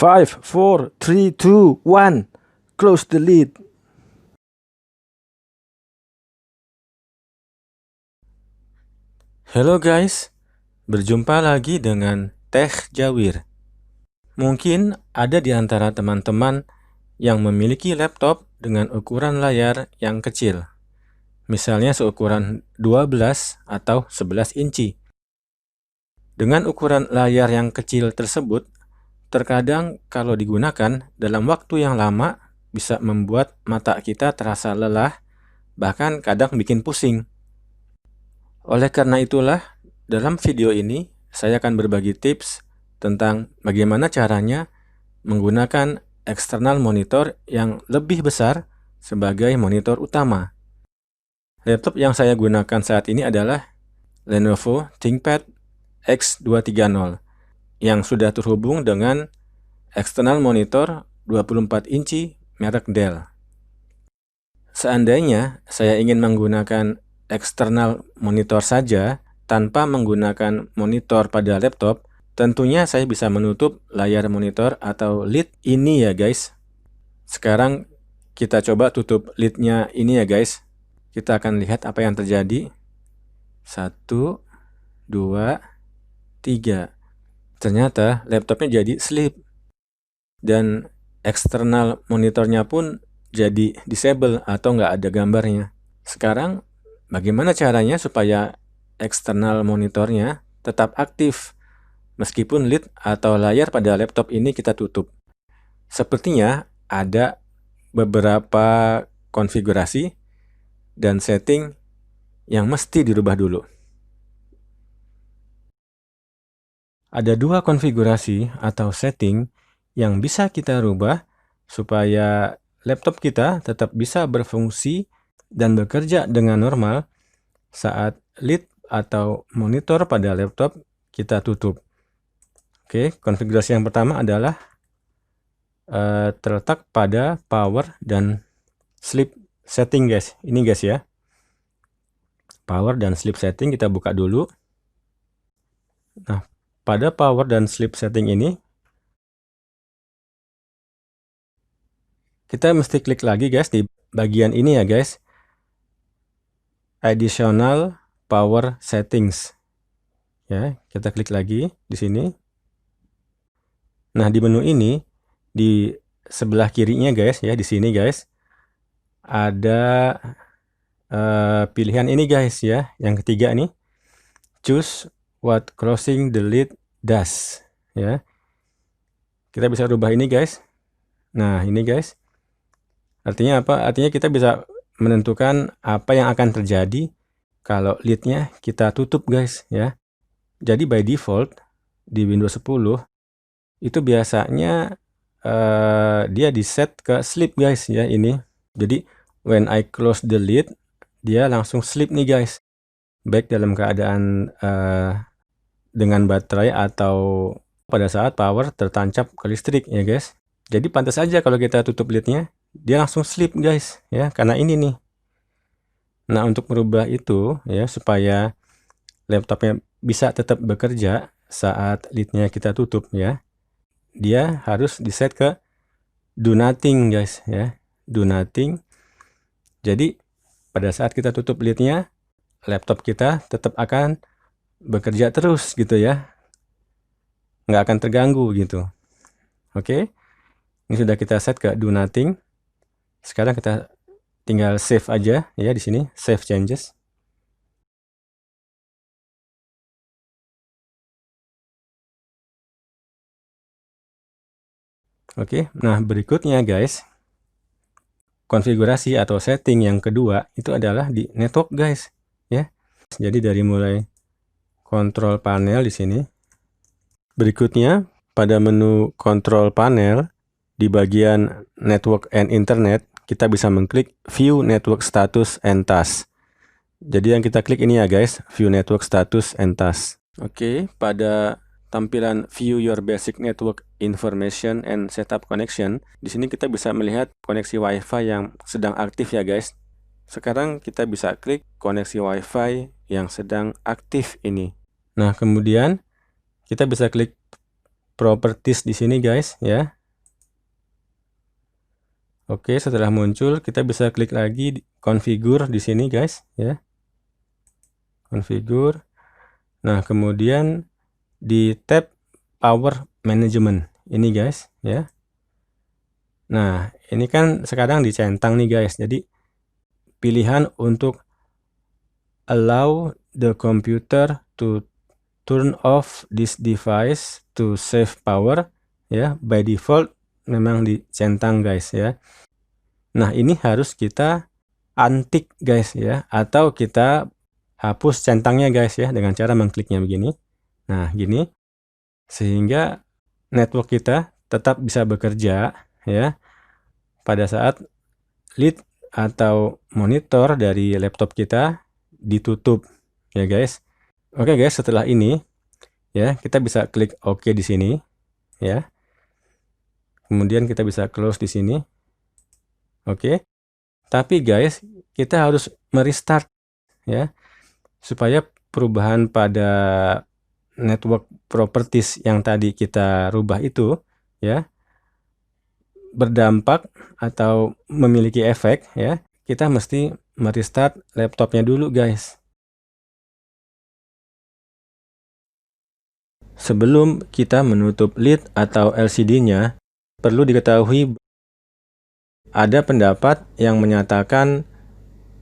5, 4, 3, 2, 1. Close the lid. Halo guys, berjumpa lagi dengan Tech Jawir. Mungkin ada di antara teman-teman yang memiliki laptop dengan ukuran layar yang kecil. Misalnya seukuran 12 atau 11 inci. Dengan ukuran layar yang kecil tersebut, terkadang kalau digunakan dalam waktu yang lama bisa membuat mata kita terasa lelah, bahkan kadang bikin pusing. Oleh karena itulah, dalam video ini saya akan berbagi tips tentang bagaimana caranya menggunakan eksternal monitor yang lebih besar sebagai monitor utama. Laptop yang saya gunakan saat ini adalah Lenovo ThinkPad X230 yang sudah terhubung dengan eksternal monitor 24 inci merek Dell. Seandainya saya ingin menggunakan eksternal monitor saja tanpa menggunakan monitor pada laptop, tentunya saya bisa menutup layar monitor atau lid ini ya guys. Sekarang kita coba tutup lidnya ini ya guys. Kita akan lihat apa yang terjadi. 1, 2, 3. Ternyata laptopnya jadi sleep. Dan eksternal monitornya pun jadi disable atau nggak ada gambarnya. Sekarang bagaimana caranya supaya eksternal monitornya tetap aktif meskipun lid atau layar pada laptop ini kita tutup? Sepertinya ada beberapa konfigurasi dan setting yang mesti dirubah dulu. Ada dua konfigurasi atau setting yang bisa kita rubah supaya laptop kita tetap bisa berfungsi dan bekerja dengan normal saat lid atau monitor pada laptop kita tutup. Oke, konfigurasi yang pertama adalah terletak pada power dan sleep setting guys. Ini guys ya. Power dan sleep setting kita buka dulu. Nah, pada power dan sleep setting ini kita mesti klik lagi guys di bagian ini ya guys. Additional power settings. Ya, kita klik lagi di sini. Nah, di menu ini di sebelah kirinya guys ya, di sini guys ada pilihan ini guys ya, yang ketiga nih. Choose what closing the lid does ya. Kita bisa rubah ini guys. Nah, ini guys. Artinya apa? Artinya kita bisa menentukan apa yang akan terjadi kalau lidnya kita tutup guys ya. Jadi by default di Windows 10 itu biasanya dia di set ke sleep guys ya ini. Jadi when I close the lid dia langsung sleep nih guys. Baik dalam keadaan dengan baterai atau pada saat power tertancap ke listrik ya guys. Jadi pantas aja kalau kita tutup lidnya dia langsung sleep guys ya, karena ini nih. Nah, untuk merubah itu ya supaya laptopnya bisa tetap bekerja saat lidnya kita tutup ya, dia harus di set ke do nothing guys ya, do nothing. Jadi pada saat kita tutup lidnya, laptop kita tetap akan bekerja terus gitu ya, nggak akan terganggu gitu. Oke, ini sudah kita set ke do nothing. Sekarang kita tinggal save aja ya di sini, save changes. Oke, nah berikutnya guys, konfigurasi atau setting yang kedua itu adalah di network guys ya. Jadi dari mulai control panel di sini. Berikutnya pada menu control panel di bagian network and internet kita bisa mengklik view network status and task. Jadi yang kita klik ini ya guys, view network status and task. Oke, pada tampilan view your basic network information and setup connection, di sini kita bisa melihat koneksi WiFi yang sedang aktif ya guys. Sekarang kita bisa klik koneksi WiFi yang sedang aktif ini. Nah, kemudian kita bisa klik properties di sini guys ya. Oke, setelah muncul kita bisa klik lagi configure di sini guys ya. Configure. Nah, kemudian di tab power management ini guys ya. Nah, ini kan sekarang dicentang nih guys. Jadi pilihan untuk allow the computer to turn off this device to save power ya, by default memang dicentang guys ya. Nah, ini harus kita untick guys ya, atau kita hapus centangnya guys ya dengan cara mengkliknya begini. Nah, gini. Sehingga network kita tetap bisa bekerja ya pada saat lid atau monitor dari laptop kita ditutup ya guys. Oke guys, setelah ini ya kita bisa klik OK di sini ya. Kemudian kita bisa close di sini. Oke. Tapi guys, kita harus merestart ya supaya perubahan pada network properties yang tadi kita rubah itu ya berdampak atau memiliki efek ya. Kita mesti merestart laptopnya dulu guys. Sebelum kita menutup lid atau LCD-nya, perlu diketahui ada pendapat yang menyatakan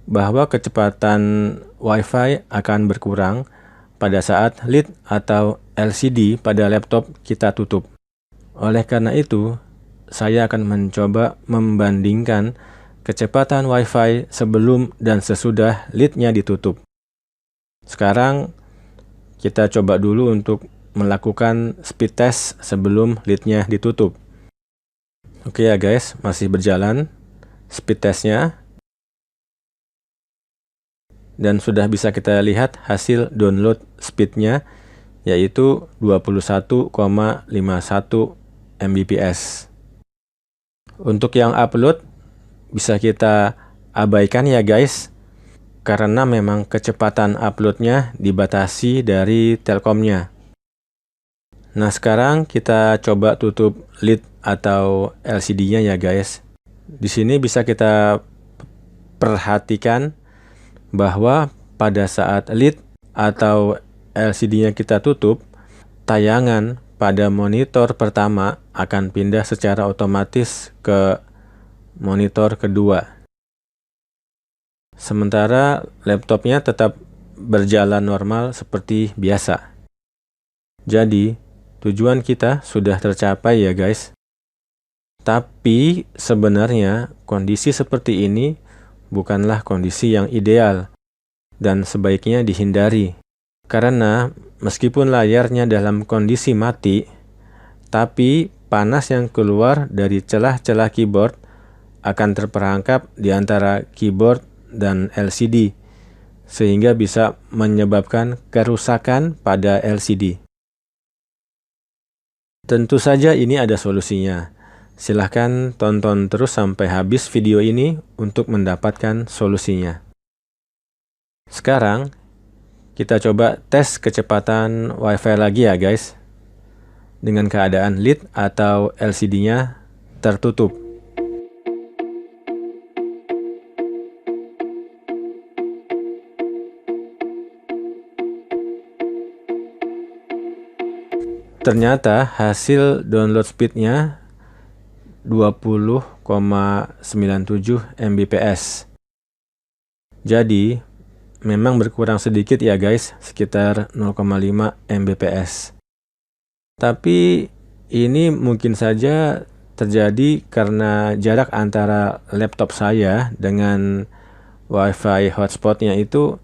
bahwa kecepatan Wi-Fi akan berkurang pada saat lid atau LCD pada laptop kita tutup. Oleh karena itu, saya akan mencoba membandingkan kecepatan Wi-Fi sebelum dan sesudah lid-nya ditutup. Sekarang kita coba dulu untuk melakukan speed test sebelum lid-nya ditutup. Oke ya guys, masih berjalan speed testnya. Dan sudah bisa kita lihat hasil download speednya, yaitu 21,51 Mbps. Untuk yang upload bisa kita abaikan ya guys, karena memang kecepatan uploadnya dibatasi dari Telkomnya. Nah, sekarang kita coba tutup lid atau LCD-nya ya guys. Di sini bisa kita perhatikan bahwa pada saat lid atau LCD-nya kita tutup, tayangan pada monitor pertama akan pindah secara otomatis ke monitor kedua. Sementara laptopnya tetap berjalan normal seperti biasa. Jadi, tujuan kita sudah tercapai ya guys. Tapi sebenarnya kondisi seperti ini bukanlah kondisi yang ideal dan sebaiknya dihindari. Karena meskipun layarnya dalam kondisi mati, tapi panas yang keluar dari celah-celah keyboard akan terperangkap di antara keyboard dan LCD, sehingga bisa menyebabkan kerusakan pada LCD. Tentu saja ini ada solusinya. Silahkan tonton terus sampai habis video ini untuk mendapatkan solusinya. Sekarang, kita coba tes kecepatan Wi-Fi lagi ya guys, dengan keadaan lid atau LCD-nya tertutup. Ternyata hasil download speednya 20,97 Mbps. Jadi, memang berkurang sedikit ya guys, sekitar 0,5 Mbps. Tapi ini mungkin saja terjadi karena jarak antara laptop saya dengan Wi-Fi hotspotnya itu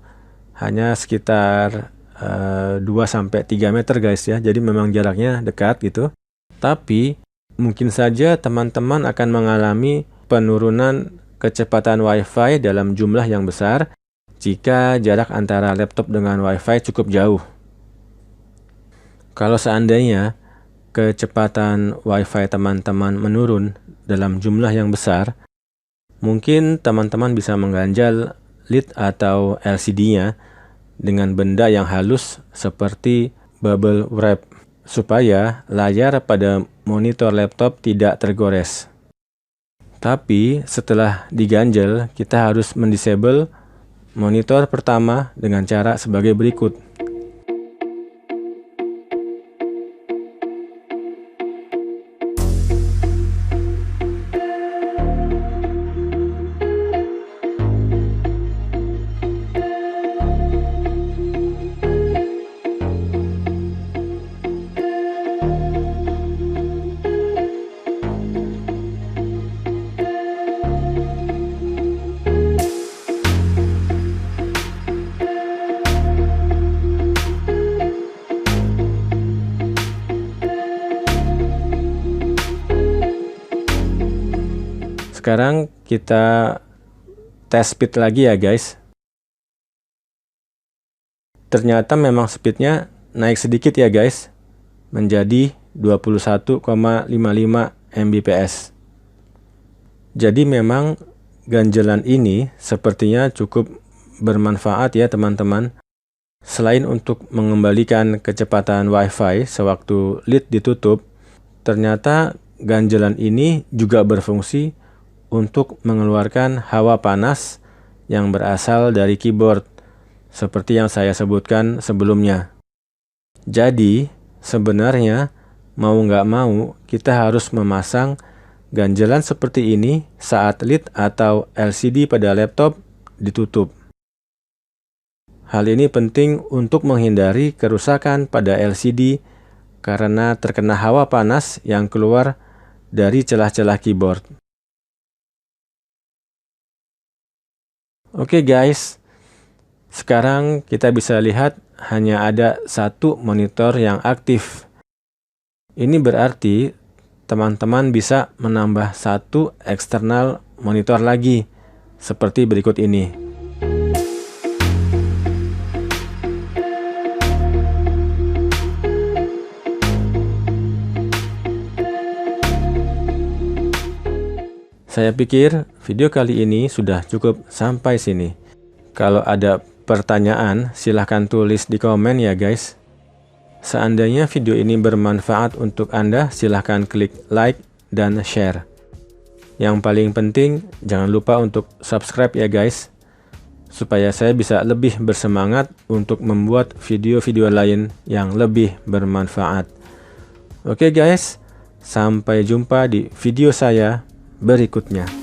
hanya sekitar 2-3 meter guys ya. Jadi memang jaraknya dekat gitu. Tapi mungkin saja teman-teman akan mengalami penurunan kecepatan Wi-Fi dalam jumlah yang besar jika jarak antara laptop dengan Wi-Fi cukup jauh. Kalau seandainya kecepatan Wi-Fi teman-teman menurun dalam jumlah yang besar, mungkin teman-teman bisa mengganjal lid atau LCD-nya dengan benda yang halus seperti bubble wrap, supaya layar pada monitor laptop tidak tergores. Tapi setelah diganjel, kita harus mendisable monitor pertama dengan cara sebagai berikut. Sekarang kita tes speed lagi ya guys. Ternyata memang speednya naik sedikit ya guys, menjadi 21,55 Mbps. Jadi memang ganjelan ini sepertinya cukup bermanfaat ya teman-teman. Selain untuk mengembalikan kecepatan WiFi sewaktu lid ditutup, ternyata ganjelan ini juga berfungsi untuk mengeluarkan hawa panas yang berasal dari keyboard, seperti yang saya sebutkan sebelumnya. Jadi, sebenarnya mau nggak mau kita harus memasang ganjelan seperti ini saat lid atau LCD pada laptop ditutup. Hal ini penting untuk menghindari kerusakan pada LCD karena terkena hawa panas yang keluar dari celah-celah keyboard. Oke guys, sekarang kita bisa lihat hanya ada satu monitor yang aktif. Ini berarti teman-teman bisa menambah satu eksternal monitor lagi, seperti berikut ini. Saya pikir video kali ini sudah cukup sampai sini. Kalau ada pertanyaan, silahkan tulis di komen ya guys. Seandainya video ini bermanfaat untuk Anda, silahkan klik like dan share. Yang paling penting, jangan lupa untuk subscribe ya guys, supaya saya bisa lebih bersemangat untuk membuat video-video lain yang lebih bermanfaat. Oke guys, sampai jumpa di video saya berikutnya.